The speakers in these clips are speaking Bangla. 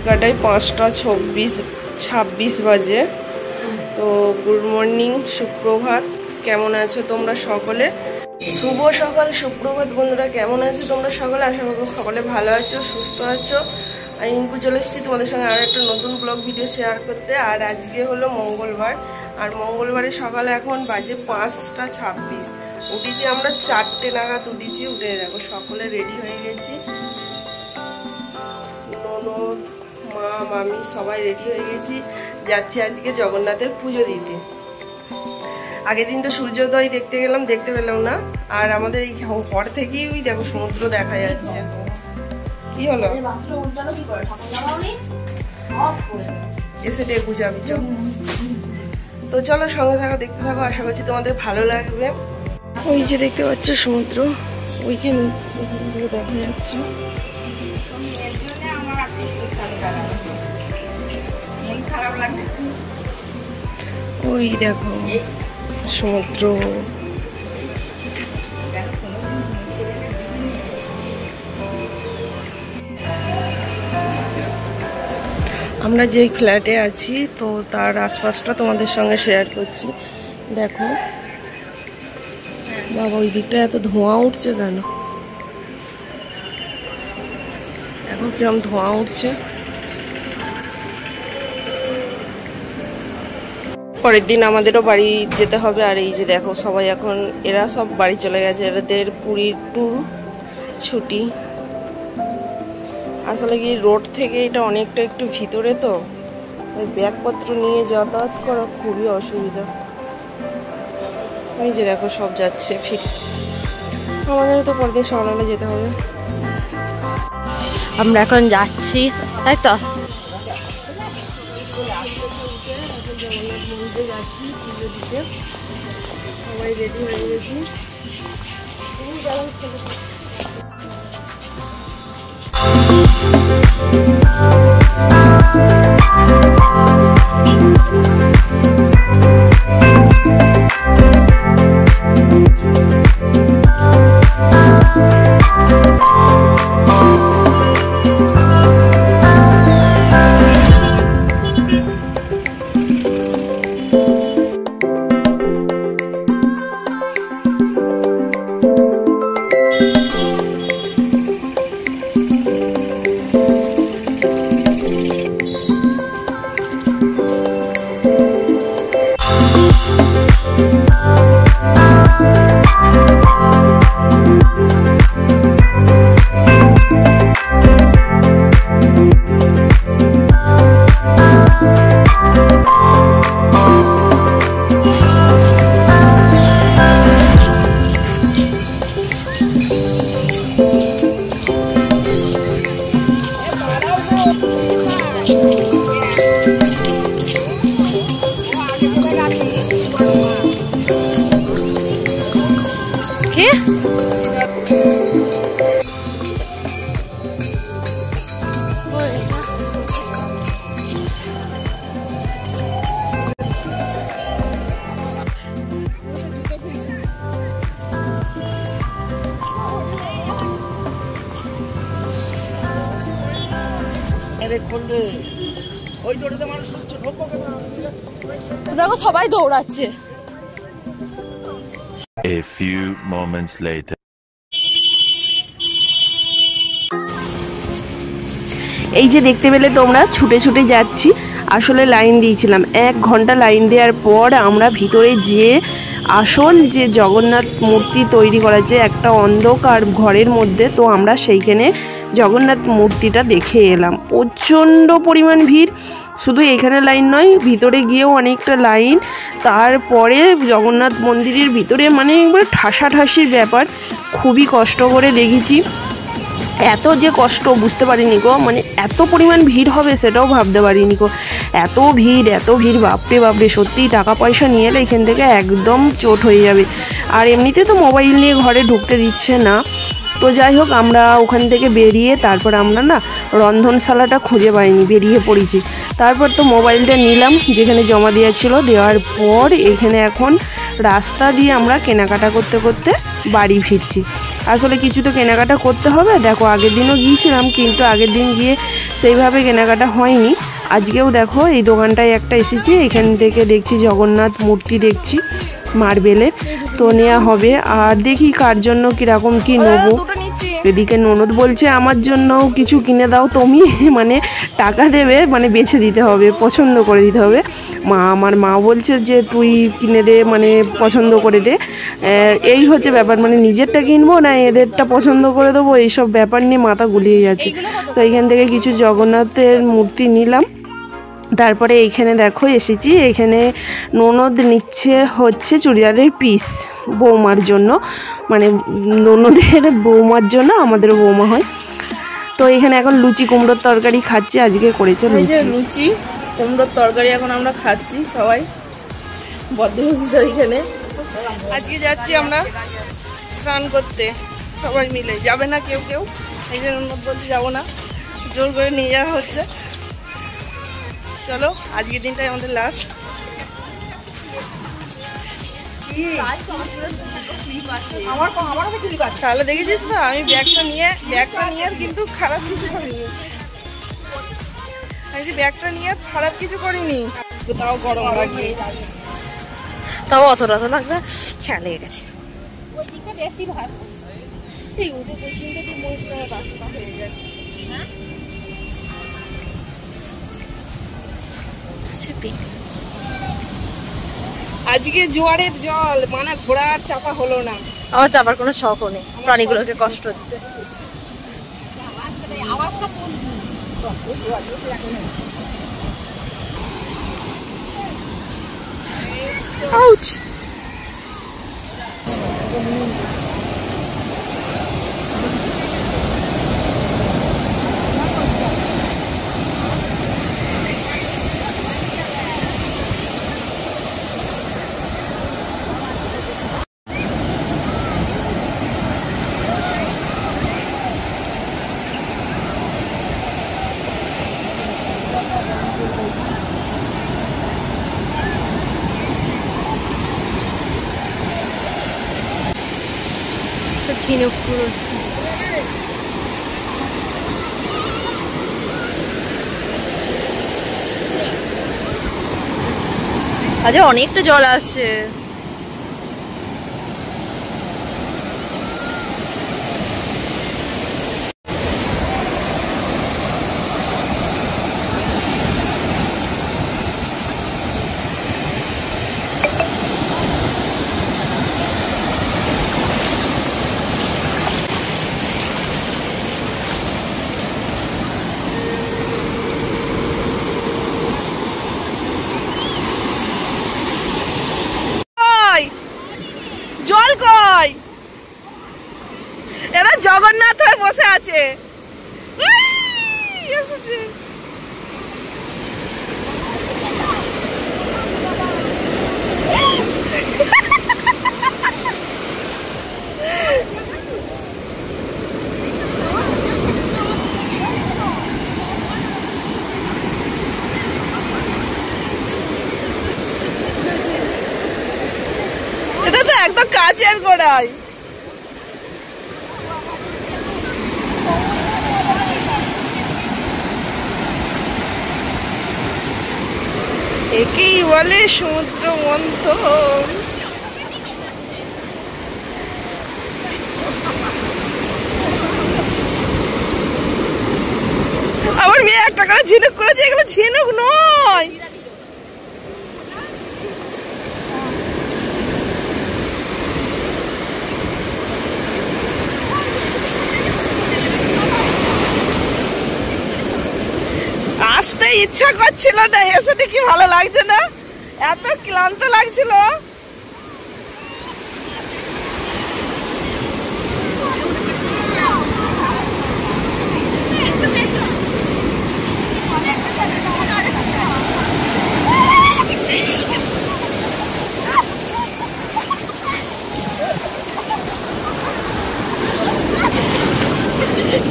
কাটায় 5:26 বাজে। তো গুড মর্নিং, সুপ্রভাত। কেমন আছো তোমরা সকলে? শুভ সকাল, সুপ্রভাত বন্ধুরা। কেমন আছো তোমরা সকলে? আশা করবো সকলে ভালো আছো, সুস্থ আছো। আমি রিঙ্কু চলে এসেছি তোমাদের সঙ্গে আর একটা নতুন ব্লগ ভিডিও শেয়ার করতে। আর আজকে হলো মঙ্গলবার, আর মঙ্গলবারের সকালে এখন বাজে 5:26। উঠেছি আমরা 4টে নাগাদ উঠেছি। উঠে দেখো সকলে রেডি হয়ে গেছি, ননদ, মা, মামি সবাই রেডি হয়ে গেছি। যাচ্ছি আজকে জগন্নাথের পুজো দিতে। আগের দিন তো সূর্যোদয় দেখতে গেলাম, দেখতে পেলাম না। আর আমাদের এই পর থেকেই দেখো সমুদ্র দেখা যাচ্ছে। কি হলো? এসে দেখু যাবি। তো চলো সঙ্গে থাকো, দেখতে থাকো। আশা করছি তোমাদের ভালো লাগবে। ওই যে দেখতে পাচ্ছ সমুদ্র, ওইখানে দেখা যাচ্ছে। ওই দেখো সমুদ্র। আমরা যে ফ্ল্যাটে আছি তো তার আশপাশটা তোমাদের সঙ্গে শেয়ার করছি। দেখো বাবা, ওই দিকটা এত ধোঁয়া উঠছে কেন? দেখো কিরম ধোঁয়া উঠছে। পরের দিন আমাদেরও বাড়ি যেতে হবে। আর এই যে দেখো সবাই এখন, এরা সব বাড়ি চলে গেছে। এদের পুরীর ট্যুর ছুটি। আসলে কি রোড থেকে এটা অনেকটা একটু ভিতরে, তো ওই ব্যাগপত্র নিয়ে যাতায়াত করা খুবই অসুবিধা। এই যে দেখো সব যাচ্ছে, ফিরছে। আমাদেরও তো পরের দিন সকালবেলা যেতে হবে। আমরা এখন যাচ্ছি, তাই তো? জগন্নাথ মন্দিরে যাচ্ছি পুজো দিতে। সবাই রেডি হয়ে গেছি। দেখো সবাই দৌড়াচ্ছে। A few moments later. এই যে দেখতে পেলে তোমরা, ছুটে ছুটে যাচ্ছি। আসলে লাইন দিয়েছিলাম, 1 ঘন্টা লাইন দেওয়ার পর আমরা ভিতরে যে আসল যে জগন্নাথ মূর্তি তৈরি করা, যে একটা অন্ধকার ঘরের মধ্যে, তো আমরা সেইখানে জগন্নাথ মূর্তিটা দেখে এলাম। প্রচণ্ড পরিমাণ ভিড়। শুধু এখানে লাইন নয়, ভিতরে গিয়েও অনেকটা লাইন। তারপরে জগন্নাথ মন্দিরের ভিতরে মানে একবার ঠাসাঠাসির ব্যাপার। খুবই কষ্ট করে দেখেছি। এত যে কষ্ট বুঝতে পারিনি গো, মানে এত পরিমাণ ভিড় হবে সেটাও ভাবতে পারিনি গো। এত ভিড়, বাপরে বাপরে। সত্যিই টাকা পয়সা নিয়ে এলে এখান থেকে একদম চোট হয়ে যাবে। আর এমনিতে তো মোবাইল নিয়ে ঘরে ঢুকতে দিচ্ছে না। তো যাই হোক, আমরা ওখান থেকে বেরিয়ে তারপর আমরা না রন্ধনশালাটা খুঁজে পাইনি, বেরিয়ে পড়েছি। তারপর তো মোবাইলটা নিলাম যেখানে জমা দেওয়া ছিল। দেওয়ার পর এখানে এখন রাস্তা দিয়ে আমরা কেনাকাটা করতে করতে বাড়ি ফিরছি। আসলে কিছু তো কেনাকাটা করতে হবে। দেখো আগের দিনও গিয়েছিলাম, কিন্তু আগের দিন গিয়ে সেইভাবে কেনাকাটা হয়নি। আজকেও দেখো এই দোকানটায় একটা এসেছি, এখান থেকে দেখছি জগন্নাথ মূর্তি দেখছি মার্বেলের, তো নেওয়া হবে। আর দেখি কার জন্য কীরকম কী নেবো। এদিকে ননদ বলছে আমার জন্যও কিছু কিনে দাও তুমি, মানে টাকা দেবে, মানে বেছে দিতে হবে, পছন্দ করে দিতে হবে। আমার মা বলছে যে তুই কিনে দে, মানে পছন্দ করে দে। এই হচ্ছে ব্যাপার, মানে নিজেরটা কিনবো না এদেরটা পছন্দ করে দেবো, এইসব ব্যাপার নিয়ে মাথা গুলিয়ে যাচ্ছে। তো এইখান থেকে কিছু জগন্নাথের মূর্তি নিলাম। তারপরে এইখানে দেখো এসেছি, এখানে ননদ নিচ্ছে হচ্ছে চুড়িদারের পিস বৌমার জন্য, মানে ননদের বৌমার জন্য, আমাদেরও বৌমা হয়। তো এখানে এখন লুচি কুমড়োর তরকারি খাচ্ছি, আজকে করেছে লুচি কুমড়োর তরকারি এখন আমরা খাচ্ছি সবাই বদ্ধবস্ত। এখানে আজকে যাচ্ছি আমরা স্নান করতে সবাই মিলে, যাবে না কেউ কেউ, এখানে উন্নত বলতে যাবো না, জোর করে নিয়ে যাওয়া হচ্ছে। চলো আজকের দিনটাই আমাদের লাস্ট। তাহলে দেখেছিস তো আমি ব্যাগটা নিয়ে কিন্তু খারাপ কিছু করিনি, আমি ব্যাগটা নিয়ে খারাপ কিছু করিনি, তাও গরম লাগবে, তাও অতটা তো লাগবে, ছেঁড়া লেগে গেছে। এই ওদের ওইখানটা দিয়ে মরিচটা রাস্তা হয়ে গেছে। আজকে জোয়ারের জল, মানে ঘোড়ার চাপা হলো না। আমার চাপার কোনো শখও নেই, প্রাণীগুলোকে কষ্ট দিতে। আউচ! ঝিনুকপুর হচ্ছে। আজ অনেকটা জল আসছে। জল কই? এরা জগন্নাথ হয়ে বসে আছে। এসেছে। এটা তো একদম কাচের গোড়ায়। একেই বলে সমুদ্র মন্থন। আমার মেয়ে একটা করে ঝিনুক করেছে, এগুলো ঝিনুক নয়। আসতে ইচ্ছা করছিল না, এসে কি ভালো লাগছে না, এত ক্লান্ত লাগছিল।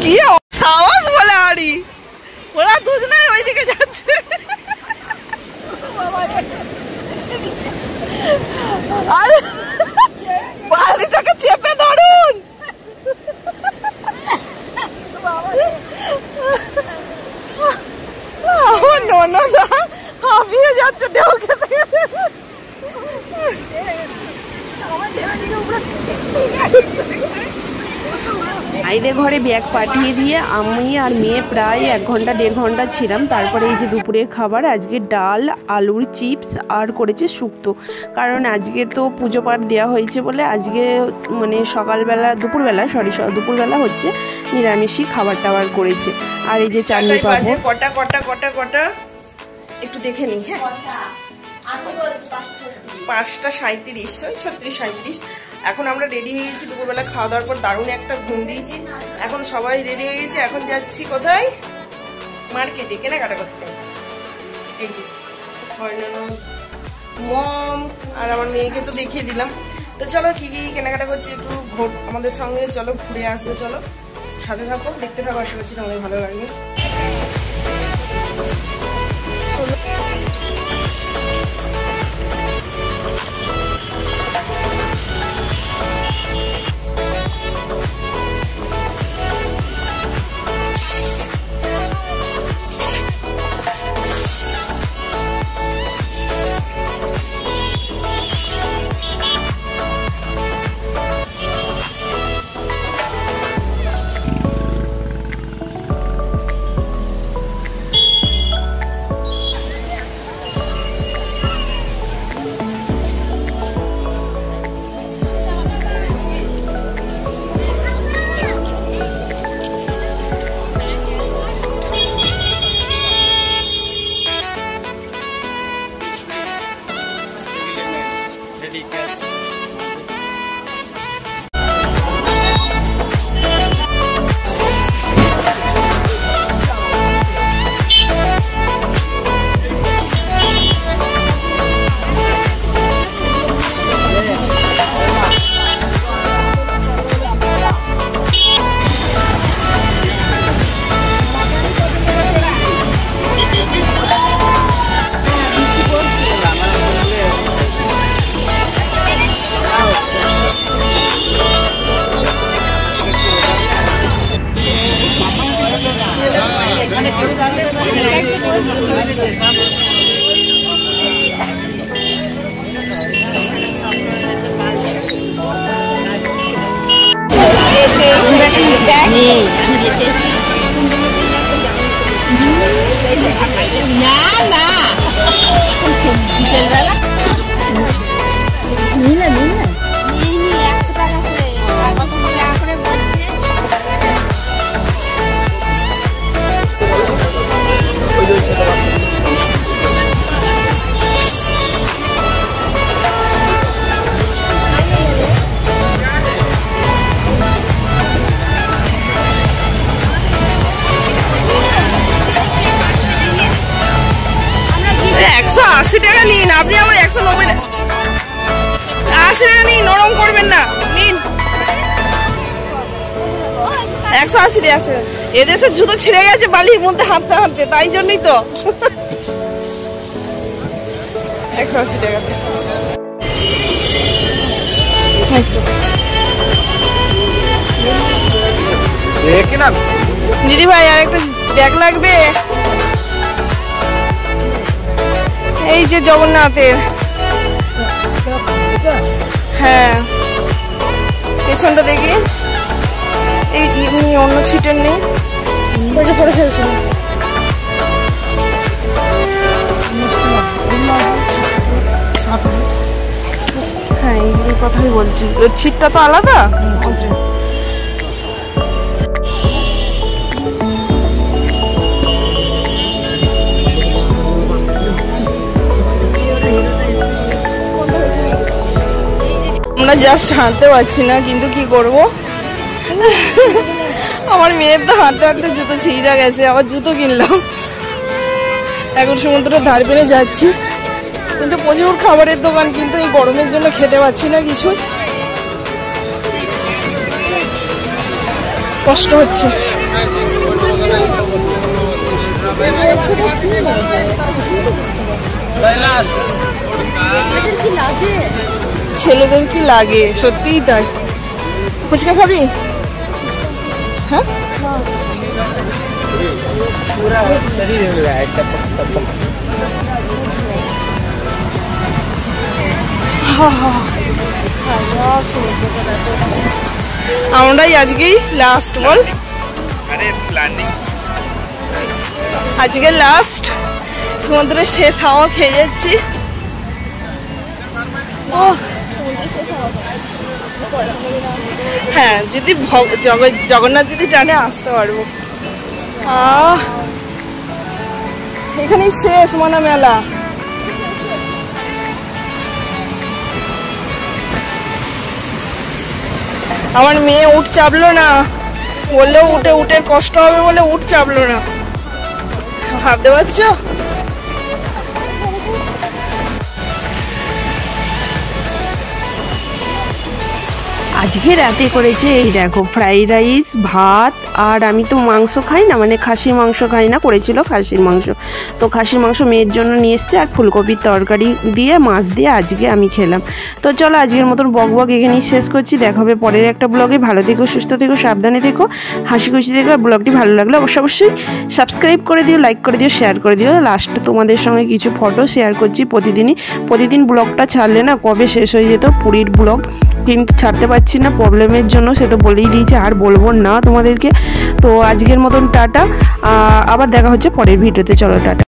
কি সাহস বলে আড়ি, ওরা দুজনাই ওইদিকে যাচ্ছে। বাড়িটাকে চেপে ধরুন। বাইরে ঘরে ব্যাগ পাঠিয়ে দিয়ে আমি আর মেয়ে প্রায় 1 ঘন্টা 1.5 ঘন্টা ছিলাম। তারপরে এই যে দুপুরের খাবার, আজকে ডাল, আলুর চিপস আর করেছে শুক্তো। কারণ আজকে তো পুজো পাঠ দেওয়া হয়েছে বলে আজকে মানে দুপুরবেলা হচ্ছে নিরামিষই খাবার টাবার করেছে। আর এই যে চাটনি পাবো কটা একটু দেখে নিই। হ্যাঁ 5টা 37, 36:37। এখন আমরা রেডি হয়ে গেছি, দুপুরবেলা খাওয়া দাওয়ার পর দারুণ একটা ঘুম দিয়েছি। এখন সবাই রেডি হয়ে গেছে, এখন যাচ্ছি কোথায়? মার্কেটে কেনাকাটা করতে। এই যে মম আর আমার মেয়েকে তো দেখিয়ে দিলাম। তো চলো কি কি কেনাকাটা করছি একটু আমাদের সঙ্গে চলো ঘুরে আসবে। চলো সাথে থাকো, দেখতে থাকো, আশা করছি তোমাদের ভালো লাগবে। নিন আপনি আমার 190 80 টাকা নিন, নরম করবেন না, নিন 180 টাকা আছে। এদেশের জুতো ছিঁড়ে গেছে বালির মধ্যে হাঁটতে হাঁটতে, তাই জন্যই তো 180 টাকা। দিদি ভাই আর একটা ব্যাগ লাগবে। এই যে জগন্নাথের, হ্যাঁ পেছনটা দেখি, এই অন্য সিটের নেই, পরে ফেলছে। হ্যাঁ এইগুলোর কথাই বলছি, ওর সিটটা তো আলাদা। আমরা জাস্ট হাঁটতে পারছি না, কিন্তু কি করব, আমার মেয়ের তো হাঁটতে হাঁটতে জুতো ছিঁড়ে গেছে, আবার জুতো কিনলাম। এখন সমুদ্রের ধার পেরে যাচ্ছি, কিন্তু প্রচুর খাবারের দোকান, কিন্তু এই গরমের জন্য খেতে পাচ্ছি না কিছু, কষ্ট হচ্ছে। ছেলেদের কি লাগে, সত্যিই তাই। ফুচকা খাবি? হ্যাঁ আমরাই আজকেই লাস্ট বল, আজকে লাস্ট সমুদ্রের শেষ হাওয়া খেয়ে যাচ্ছি। ও হ্যাঁ, যদি জগন্নাথ যদি টানে আসতে পারবো। এখানেই শেষ মনে মেলা। আমার মেয়ে উঠ চাপলো না, বললো উঠে কষ্ট হবে বলে উঠ চাপলো না, ভাবতে পারছো? আজকে রাতে করেছে এই দেখো ফ্রাইড রাইস, ভাত, আর আমি তো মাংস খাই না, মানে খাসির মাংস খাই না, করেছিল খাসির মাংস। তো খাসির মাংস মেয়ের জন্য নিয়ে এসছে, আর ফুলকপির তরকারি দিয়ে মাছ দিয়ে আজকে আমি খেলাম। তো চলো আজকের মতন বক এখানেই শেষ করছি। দেখা হবে পরের একটা ব্লগে। ভালো থেকো, সুস্থ থেকো, সাবধানে থেকো, হাসি খুশি থেকো। আর ব্লগটি ভালো লাগলে অবশ্যই সাবস্ক্রাইব করে দিও, লাইক করে দিও, শেয়ার করে দিও। লাস্টে তোমাদের সঙ্গে কিছু ফটো শেয়ার করছি। প্রতিদিন ব্লগটা ছাড়লে না কবে শেষ হয়ে যেত পুরীর ব্লগ, কিন্তু ছাড়তে পারছি না প্রবলেমের জন্য, সে তো বলেই দিয়েছে, আর বলবো না তোমাদেরকে। তো আজকের মতন টাটা, আবার দেখা হচ্ছে পরের ভিডিওতে। চলো টাটা।